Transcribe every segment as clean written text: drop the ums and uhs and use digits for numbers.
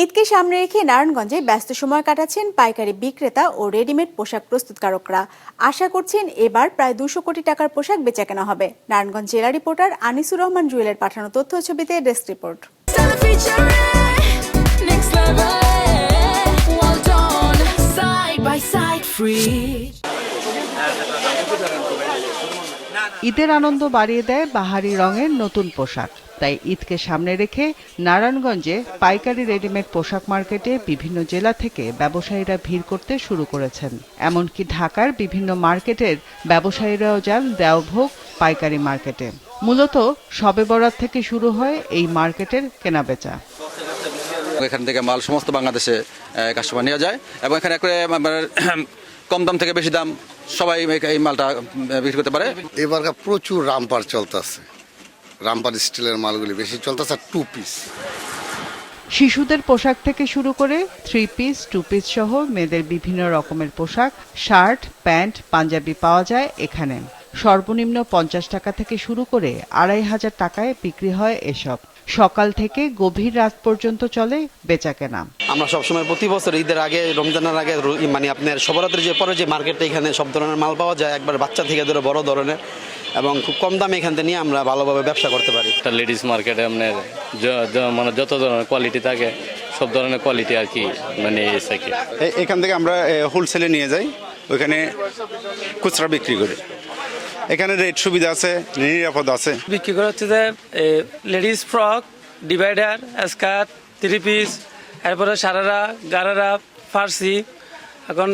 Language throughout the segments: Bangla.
ঈদকে সামনে রেখে নারায়ণগঞ্জে ব্যস্ত সময় কাটাচ্ছেন পাইকারি বিক্রেতা ও রেডিমেড পোশাক প্রস্তুতকারকরা। আশা করছেন এবার প্রায় 200 কোটি টাকার পোশাক বেচাকেনা হবে। নারায়ণগঞ্জ জেলা রিপোর্টার আনিসুর রহমান জুয়েলের পাঠানো তথ্য ছবিতে ডেস্ক রিপোর্ট। ঈদের আনন্দ বাড়িয়ে দেয় বাহারি রঙের নতুন পোশাক। তাই ঈদকে সামনে রেখে নারায়ণগঞ্জে পাইকারি রেডিমেড পোশাক মার্কেটে বিভিন্ন জেলা থেকে ব্যবসায়ীরা ভিড় করতে শুরু করেছেন। এমনকি ঢাকার বিভিন্ন মার্কেটের ব্যবসায়ীরাও যান দেওভোগ পাইকারি মার্কেটে। মূলত শবে বরাত থেকে শুরু হয় এই মার্কেটের কেনাবেচা। এখান থেকে মাল সমস্ত বাংলাদেশে কাস্টমার নিয়ে যায় এবং এখানে কম দাম থেকে বেশি দাম সবাই এই মালটা বিক্রি করতে পারে। এবার প্রচুর রামপার চলতেছে, রামপার স্টিলের মালগুলি বেশি চলতেছে। 2 পিস শিশুদের পোশাক থেকে শুরু করে 3 পিস 2 পিস সহ মেয়েদের বিভিন্ন রকমের পোশাক, শার্ট, প্যান্ট, পাঞ্জাবি পাওয়া যায় এখানে। সর্বনিম্ন 50 টাকা থেকে শুরু করে 2500 টাকায় বিক্রি হয় এসব। সকাল থেকে গভীর রাত পর্যন্ত চলে বেচাকেনা। আমরা সবসময় প্রতি বছর ঈদের আগে, রমজানের আগে আপনার শবরাত্রির যে পরে যে মার্কেটে এখানে সব ধরনের মাল পাওয়া যায়, একবার বাচ্চা থেকে ধরে বড় ধরনের, এবং খুব কম দামে এখান থেকে নিয়ে আমরা ভালোভাবে ব্যবসা করতে পারি। একটা লেডিস মার্কেটে আপনার মানে যত ধরনের কোয়ালিটি থাকে সব ধরনের কোয়ালিটি আর কি মানে এখান থেকে আমরা হোলসেলে নিয়ে যাই, ওইখানে খুচরা বিক্রি করি। এখানে রেট সুবিধা আছে, নিরাপদ আছে। বিক্রি করা হচ্ছে যে ladies frock, divider, skirt, 3 piece, এরপরে সারারা, গারারা, ফার্সি, এখন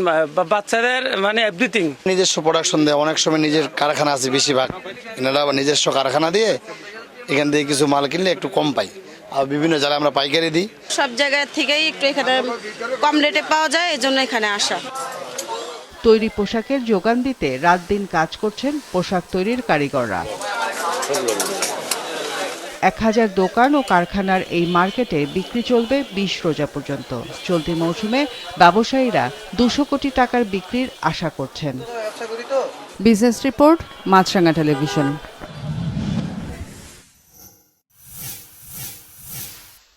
বাচ্চাদের মানে এভরিথিং। নিজস্ব প্রোডাকশন দেয়, অনেক সময় নিজের কারখানা আছে বেশিরভাগ। এনারা আবার নিজস্ব কারখানা দিয়ে এখান থেকে কিছু মাল কিনলে একটু কম পাই, আর বিভিন্ন জায়গায় আমরা পাইকারি দিই। সব জায়গা থেকেই একটু এখানে কম রেটে পাওয়া যায়, এজন্য এখানে আসা। তৈরি পোশাকের যোগান দিতে রাত দিন কাজ করছেন পোশাক তৈরির কারিগররা। 1000 দোকান ও কারখানার এই মার্কেটে বিক্রি চলবে 20 রোজা পর্যন্ত। চলতি মৌসুমে ব্যবসায়ীরা 200 কোটি টাকার বিক্রির আশা করছেন। বিজনেস রিপোর্ট, মাছরাঙা টেলিভিশন।